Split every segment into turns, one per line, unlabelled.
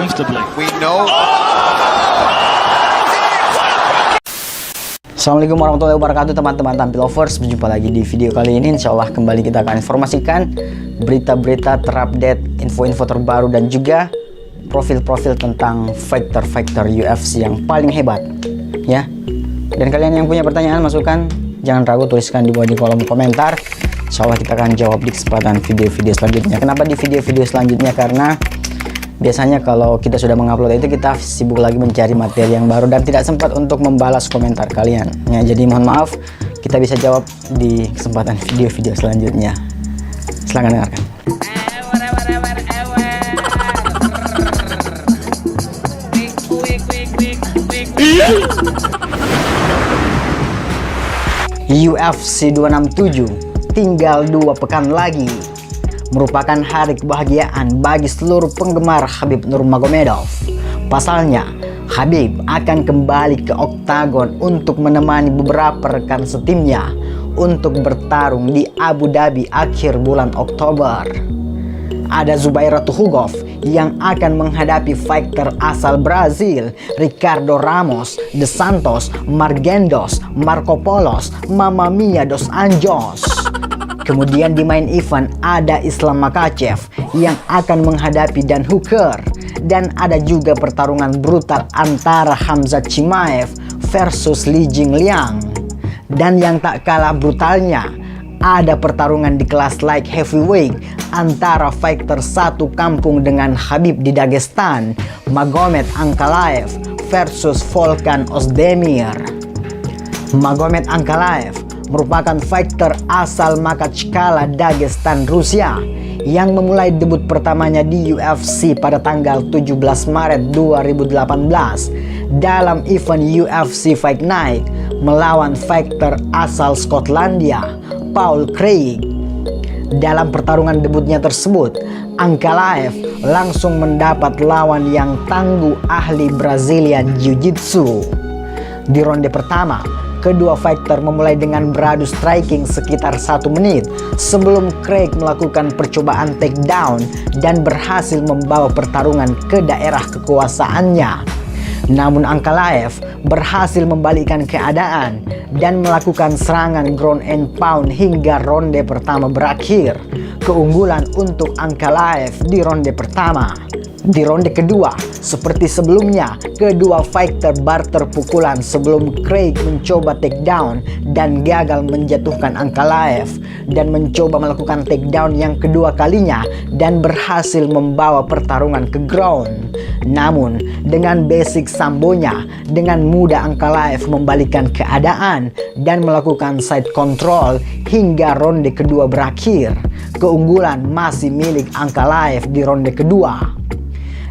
comfortably.
We know.
Assalamualaikum warahmatullahi wabarakatuh teman-teman tampil lovers. Berjumpa lagi di video kali ini. Insya Allah kembali kita akan informasikan berita-berita terupdate, info-info terbaru, dan juga profil-profil tentang fighter-fighter UFC yang paling hebat ya. Dan kalian yang punya pertanyaan, masukan, jangan ragu tuliskan di bawah di kolom komentar. Insya Allah kita akan jawab di kesempatan video-video selanjutnya. Kenapa di video-video selanjutnya? Karena biasanya kalau kita sudah mengupload itu kita sibuk lagi mencari materi yang baru dan tidak sempat untuk membalas komentar kalian ya. Jadi mohon maaf, kita bisa jawab di kesempatan video-video selanjutnya. Silahkan dengarkan. UFC 267 tinggal 2 pekan lagi, merupakan hari kebahagiaan bagi seluruh penggemar Khabib Nurmagomedov. Pasalnya, Khabib akan kembali ke oktagon untuk menemani beberapa rekan setimnya untuk bertarung di Abu Dhabi akhir bulan Oktober. Ada Zubaira Tukhugov yang akan menghadapi fighter asal Brazil Ricardo Ramos de Santos Margendos Marco Polos Mamma Mia dos Anjos. Kemudian di main event ada Islam Makhachev yang akan menghadapi Dan Hooker. Dan ada juga pertarungan brutal antara Khamzat Chimaev versus Li Jingliang. Dan yang tak kalah brutalnya, ada pertarungan di kelas light heavyweight antara fighter satu kampung dengan Khabib di Dagestan, Magomed Ankalaev versus Volkan Ozdemir. Magomed Ankalaev merupakan fighter asal Makhachkala, Dagestan, Rusia yang memulai debut pertamanya di UFC pada tanggal 17 Maret 2018 dalam event UFC Fight Night melawan fighter asal Skotlandia Paul Craig. Dalam pertarungan debutnya tersebut, Ankalaev langsung mendapat lawan yang tangguh ahli Brazilian Jiu-Jitsu. Di ronde pertama, kedua fighter memulai dengan beradu striking sekitar 1 menit sebelum Craig melakukan percobaan takedown dan berhasil membawa pertarungan ke daerah kekuasaannya. Namun Ankalaev berhasil membalikkan keadaan dan melakukan serangan ground and pound hingga ronde pertama berakhir. Keunggulan untuk Ankalaev di ronde pertama. Di ronde kedua, seperti sebelumnya, kedua fighter barter pukulan sebelum Craig mencoba takedown dan gagal menjatuhkan Ankalaev dan mencoba melakukan takedown yang kedua kalinya dan berhasil membawa pertarungan ke ground. Namun, dengan basic sambonya, dengan mudah Ankalaev membalikkan keadaan dan melakukan side control hingga ronde kedua berakhir. Keunggulan masih milik Ankalaev di ronde kedua.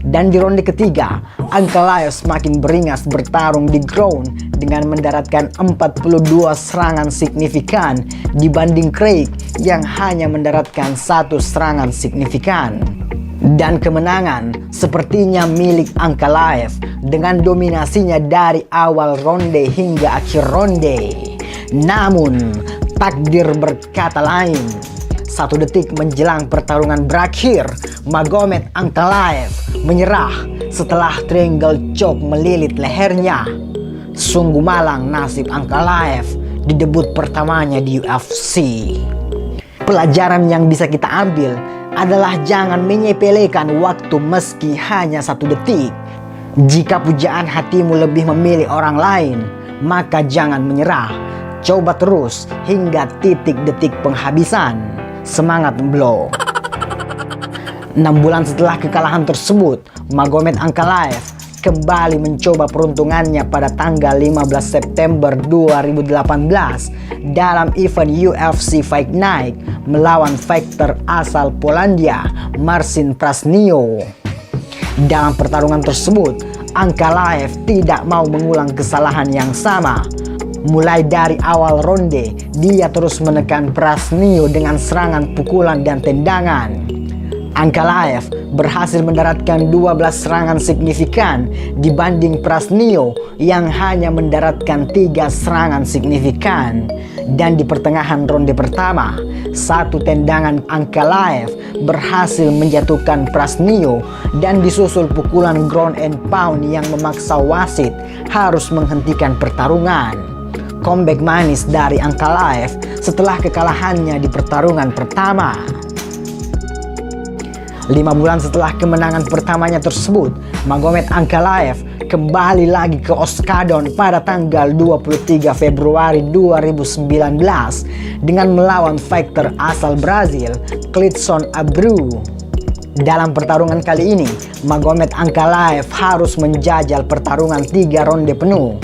Dan di ronde ketiga, Ankalaev semakin beringas bertarung di ground dengan mendaratkan 42 serangan signifikan dibanding Craig yang hanya mendaratkan 1 serangan signifikan. Dan kemenangan sepertinya milik Ankalaev dengan dominasinya dari awal ronde hingga akhir ronde. Namun, takdir berkata lain. 1 detik menjelang pertarungan berakhir, Magomed Ankalaev menyerah setelah triangle choke melilit lehernya. Sungguh malang nasib Ankalaev di debut pertamanya di UFC. Pelajaran yang bisa kita ambil adalah jangan menyepelekan waktu meski hanya 1 detik. Jika pujaan hatimu lebih memilih orang lain, maka jangan menyerah. Coba terus hingga titik detik penghabisan. Semangat blow. 6 bulan setelah kekalahan tersebut, Magomed Ankalaev kembali mencoba peruntungannya pada tanggal 15 September 2018 dalam event UFC Fight Night melawan fighter asal Polandia Marcin Prasnio. Dalam pertarungan tersebut, Ankalaev tidak mau mengulang kesalahan yang sama. Mulai dari awal ronde, dia terus menekan Prasnio dengan serangan pukulan dan tendangan. Ankalaev berhasil mendaratkan 12 serangan signifikan dibanding Prasnio yang hanya mendaratkan 3 serangan signifikan. Dan di pertengahan ronde pertama, satu tendangan Ankalaev berhasil menjatuhkan Prasnio dan disusul pukulan ground and pound yang memaksa wasit harus menghentikan pertarungan. Comeback manis dari Ankalaev setelah kekalahannya di pertarungan pertama. 5 bulan setelah kemenangan pertamanya tersebut, Magomed Ankalaev kembali lagi ke Oskadon pada tanggal 23 Februari 2019 dengan melawan fighter asal Brazil, Klidson Abreu. Dalam pertarungan kali ini, Magomed Ankalaev harus menjajal pertarungan 3 ronde penuh.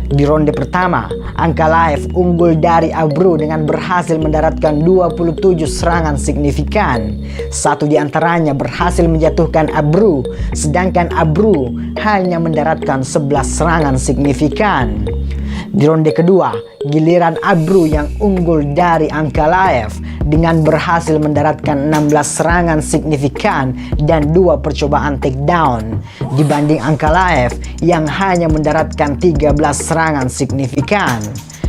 Di ronde pertama, Ankalaev unggul dari Abreu dengan berhasil mendaratkan 27 serangan signifikan. Satu di antaranya berhasil menjatuhkan Abreu, sedangkan Abreu hanya mendaratkan 11 serangan signifikan. Di ronde kedua, giliran Abreu yang unggul dari Ankalaev dengan berhasil mendaratkan 16 serangan signifikan dan 2 percobaan takedown dibanding Ankalaev yang hanya mendaratkan 13 serangan signifikan.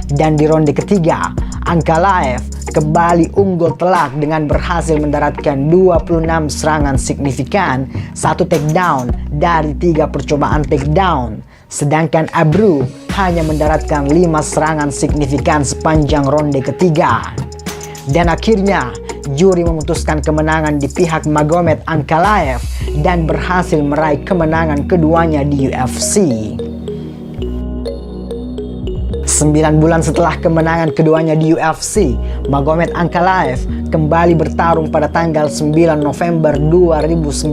Dan di ronde ketiga, Ankalaev kembali unggul telak dengan berhasil mendaratkan 26 serangan signifikan, 1 takedown dari 3 percobaan takedown, sedangkan Abreu hanya mendaratkan 5 serangan signifikan sepanjang ronde ketiga. Dan akhirnya, juri memutuskan kemenangan di pihak Magomed Ankalaev dan berhasil meraih kemenangan keduanya di UFC. 9 bulan setelah kemenangan keduanya di UFC, Magomed Ankalaev kembali bertarung pada tanggal 9 November 2019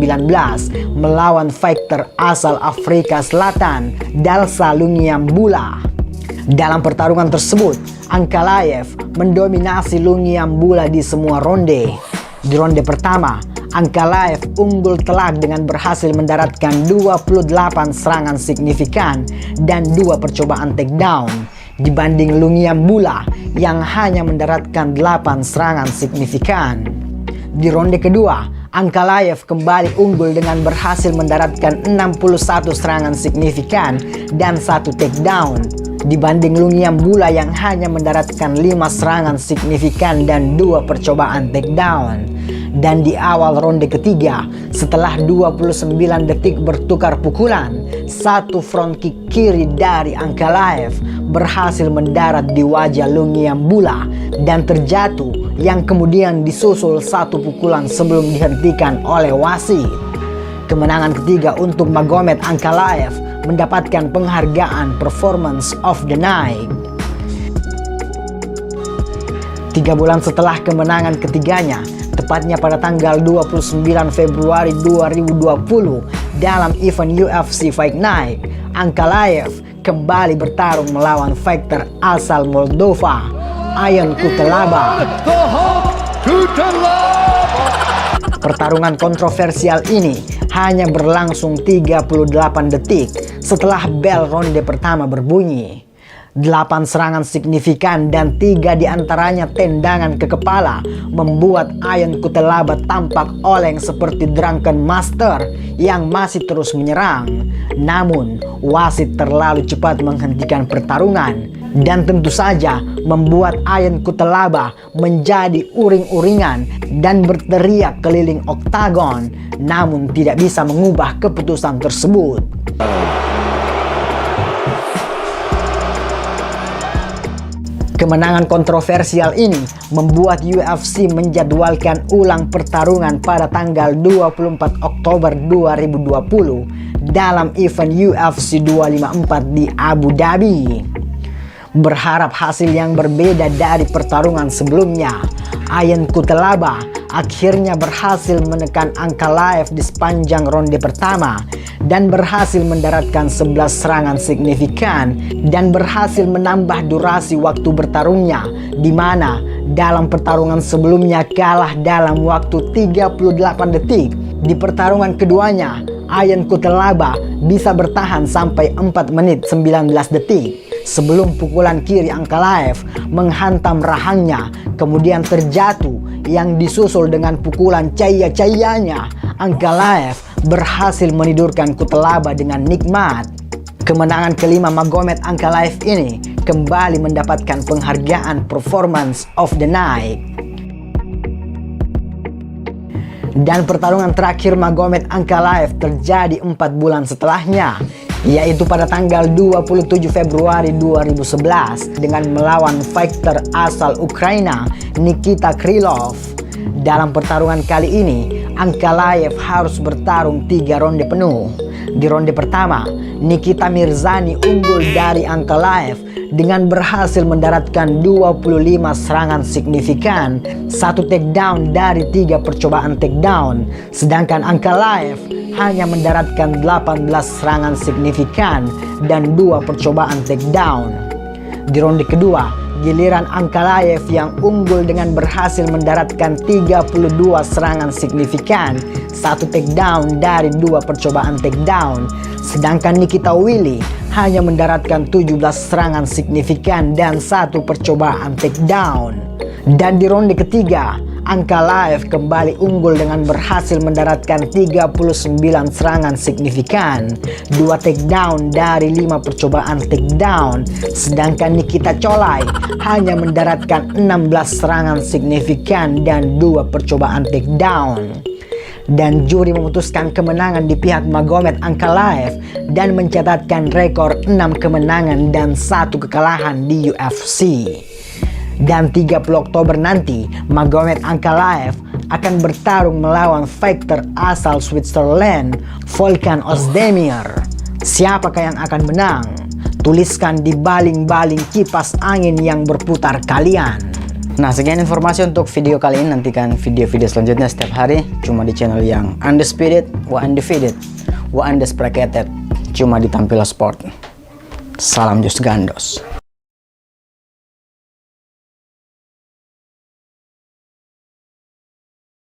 melawan fighter asal Afrika Selatan, Dalsa Lungiambula. Dalam pertarungan tersebut, Ankalaev mendominasi Lungiambula di semua ronde. Di ronde pertama, Ankalaev unggul telak dengan berhasil mendaratkan 28 serangan signifikan dan 2 percobaan takedown dibanding Lungiambula yang hanya mendaratkan 8 serangan signifikan. Di ronde kedua, Ankalaev kembali unggul dengan berhasil mendaratkan 61 serangan signifikan dan 1 takedown dibanding Lungiambula yang hanya mendaratkan 5 serangan signifikan dan 2 percobaan takedown. Dan di awal ronde ketiga, setelah 29 detik bertukar pukulan, satu front kick kiri dari Ankalaev berhasil mendarat di wajah Lungiambula dan terjatuh, yang kemudian disusul satu pukulan sebelum dihentikan oleh wasit. Kemenangan ketiga untuk Magomed Ankalaev mendapatkan penghargaan Performance of the Night. 3 bulan setelah kemenangan ketiganya, tepatnya pada tanggal 29 Februari 2020 dalam event UFC Fight Night, Ankalaev kembali bertarung melawan fighter asal Moldova, Awal. Pertarungan kontroversial ini hanya berlangsung 38 detik setelah bel ronde pertama berbunyi. 8 serangan signifikan dan 3 diantaranya tendangan ke kepala membuat Awal tampak oleng seperti drunken master yang masih terus menyerang. Namun, wasit terlalu cepat menghentikan pertarungan dan tentu saja membuat Awal menjadi uring-uringan dan berteriak keliling oktagon, namun tidak bisa mengubah keputusan tersebut. Kemenangan kontroversial ini membuat UFC menjadwalkan ulang pertarungan pada tanggal 24 Oktober 2020 dalam event UFC 254 di Abu Dhabi. Berharap hasil yang berbeda dari pertarungan sebelumnya, Awal akhirnya berhasil menekan Ankalaev di sepanjang ronde pertama dan berhasil mendaratkan 11 serangan signifikan dan berhasil menambah durasi waktu bertarungnya, di mana dalam pertarungan sebelumnya kalah dalam waktu 38 detik. Di pertarungan keduanya, Ayaan Kutelaba bisa bertahan sampai 4 menit 19 detik sebelum pukulan kiri Ankalaev menghantam rahangnya, kemudian terjatuh yang disusul dengan pukulan caya-cayanya. Ankalaev berhasil menidurkan Kutelaba dengan nikmat. Kemenangan kelima Magomed Ankalaev ini kembali mendapatkan penghargaan Performance of the Night. Dan pertarungan terakhir Magomed Ankalaev terjadi 4 bulan setelahnya, yaitu pada tanggal 27 Februari 2011 dengan melawan fighter asal Ukraina Nikita Krylov. Dalam pertarungan kali ini, Ankalaev harus bertarung 3 ronde penuh. Di ronde pertama, Nikita Mirzani unggul dari Ankalaev dengan berhasil mendaratkan 25 serangan signifikan, 1 takedown dari 3 percobaan takedown, sedangkan Ankalaev hanya mendaratkan 18 serangan signifikan dan 2 percobaan takedown. Di ronde kedua, giliran Ankalaev yang unggul dengan berhasil mendaratkan 32 serangan signifikan, 1 takedown dari 2 percobaan takedown, sedangkan Nikita Willy hanya mendaratkan 17 serangan signifikan dan 1 percobaan takedown. Dan di ronde ketiga, Ankalaev kembali unggul dengan berhasil mendaratkan 39 serangan signifikan, 2 takedown dari 5 percobaan takedown, sedangkan Nikita Colai hanya mendaratkan 16 serangan signifikan dan 2 percobaan takedown. Dan juri memutuskan kemenangan di pihak Magomed Ankalaev dan mencatatkan rekor 6 kemenangan dan 1 kekalahan di UFC. Dan 30 Oktober nanti, Magomed Ankalaev akan bertarung melawan fighter asal Switzerland, Volkan Ozdemir. Siapakah yang akan menang? Tuliskan di baling-baling kipas angin yang berputar kalian. Nah, sekian informasi untuk video kali ini. Nantikan video-video selanjutnya setiap hari cuma di channel yang undisputed, undefeated, undisputed, cuma di Tampil Sport. Salam Jus Gandos.